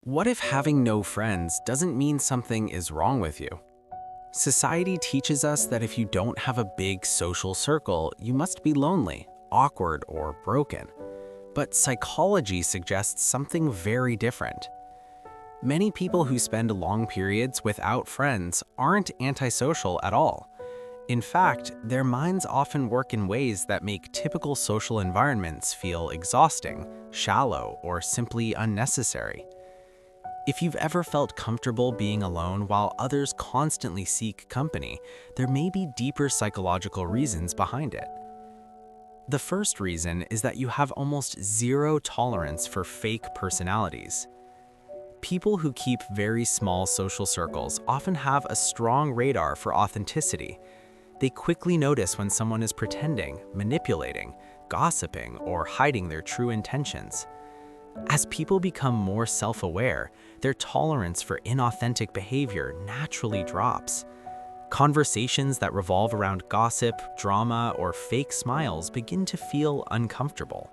What if having no friends doesn't mean something is wrong with you? Society teaches us that if you don't have a big social circle, you must be lonely, awkward, or broken. But psychology suggests something very different. Many people who spend long periods without friends aren't antisocial at all. In fact, their minds often work in ways that make typical social environments feel exhausting, shallow, or simply unnecessary. If you've ever felt comfortable being alone while others constantly seek company, there may be deeper psychological reasons behind it. The first reason is that you have almost zero tolerance for fake personalities. People who keep very small social circles often have a strong radar for authenticity. They quickly notice when someone is pretending, manipulating, gossiping, or hiding their true intentions. As people become more self-aware, their tolerance for inauthentic behavior naturally drops. Conversations that revolve around gossip, drama, or fake smiles begin to feel uncomfortable.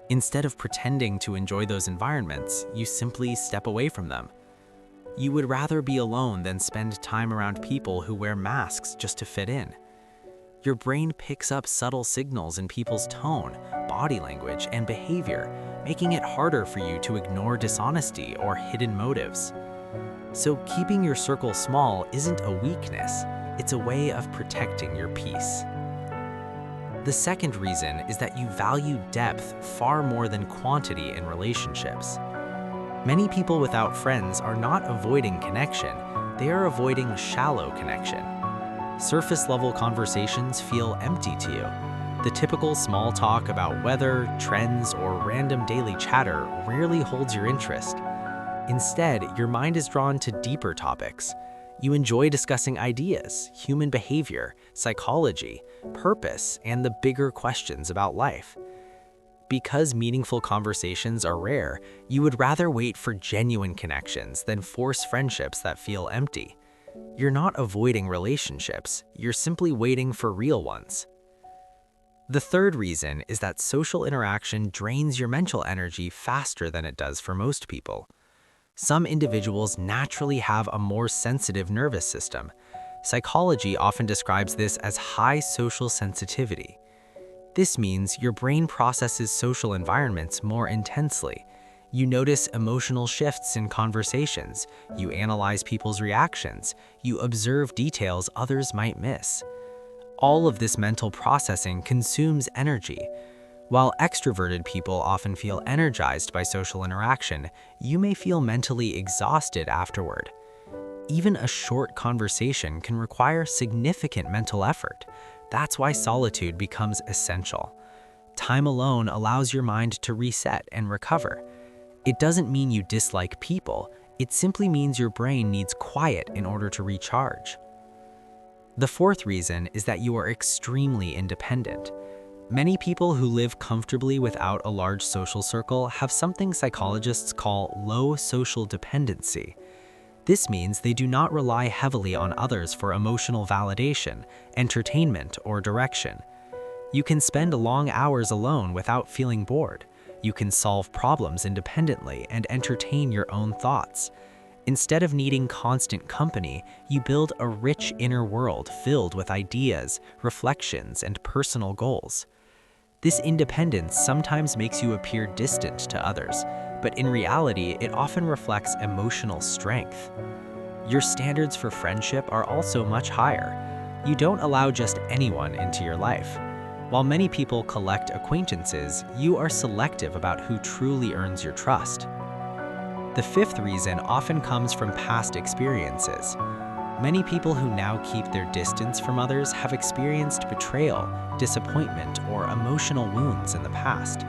Instead of pretending to enjoy those environments, you simply step away from them. You would rather be alone than spend time around people who wear masks just to fit in. Your brain picks up subtle signals in people's tone, body language, and behavior, making it harder for you to ignore dishonesty or hidden motives. So keeping your circle small isn't a weakness, it's a way of protecting your peace. The second reason is that you value depth far more than quantity in relationships. Many people without friends are not avoiding connection, they are avoiding shallow connection. Surface-level conversations feel empty to you. The typical small talk about weather, trends, or random daily chatter rarely holds your interest. Instead, your mind is drawn to deeper topics. You enjoy discussing ideas, human behavior, psychology, purpose, and the bigger questions about life. Because meaningful conversations are rare, you would rather wait for genuine connections than force friendships that feel empty. You're not avoiding relationships, you're simply waiting for real ones. The third reason is that social interaction drains your mental energy faster than it does for most people. Some individuals naturally have a more sensitive nervous system. Psychology often describes this as high social sensitivity. This means your brain processes social environments more intensely. You notice emotional shifts in conversations, you analyze people's reactions, you observe details others might miss. All of this mental processing consumes energy. While extroverted people often feel energized by social interaction, you may feel mentally exhausted afterward. Even a short conversation can require significant mental effort. That's why solitude becomes essential. Time alone allows your mind to reset and recover. It doesn't mean you dislike people, it simply means your brain needs quiet in order to recharge. The fourth reason is that you are extremely independent. Many people who live comfortably without a large social circle have something psychologists call low social dependency. This means they do not rely heavily on others for emotional validation, entertainment, or direction. You can spend long hours alone without feeling bored. You can solve problems independently and entertain your own thoughts. Instead of needing constant company, you build a rich inner world filled with ideas, reflections, and personal goals. This independence sometimes makes you appear distant to others, but in reality, it often reflects emotional strength. Your standards for friendship are also much higher. You don't allow just anyone into your life. While many people collect acquaintances, you are selective about who truly earns your trust. The fifth reason often comes from past experiences. Many people who now keep their distance from others have experienced betrayal, disappointment, or emotional wounds in the past.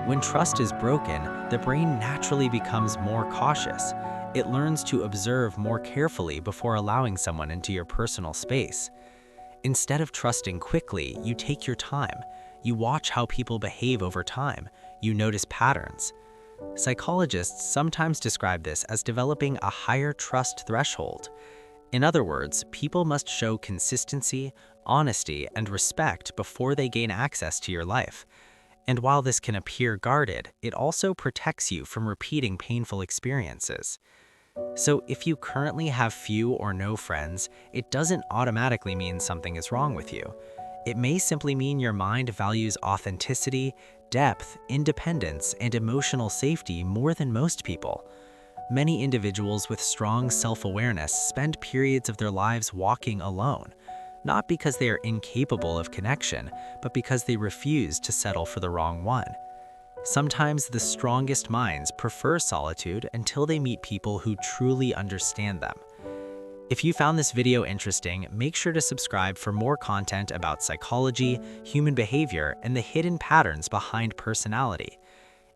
When trust is broken, the brain naturally becomes more cautious. It learns to observe more carefully before allowing someone into your personal space. Instead of trusting quickly, you take your time. You watch how people behave over time. You notice patterns. Psychologists sometimes describe this as developing a higher trust threshold. In other words, people must show consistency, honesty, and respect before they gain access to your life. And while this can appear guarded, it also protects you from repeating painful experiences. So if you currently have few or no friends, it doesn't automatically mean something is wrong with you. It may simply mean your mind values authenticity, depth, independence, and emotional safety more than most people. Many individuals with strong self-awareness spend periods of their lives walking alone, not because they are incapable of connection, but because they refuse to settle for the wrong one. Sometimes the strongest minds prefer solitude until they meet people who truly understand them. If you found this video interesting, make sure to subscribe for more content about psychology, human behavior, and the hidden patterns behind personality.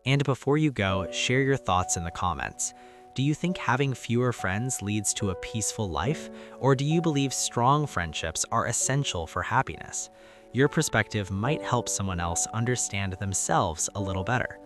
And before you go, share your thoughts in the comments. Do you think having fewer friends leads to a peaceful life, or do you believe strong friendships are essential for happiness? Your perspective might help someone else understand themselves a little better.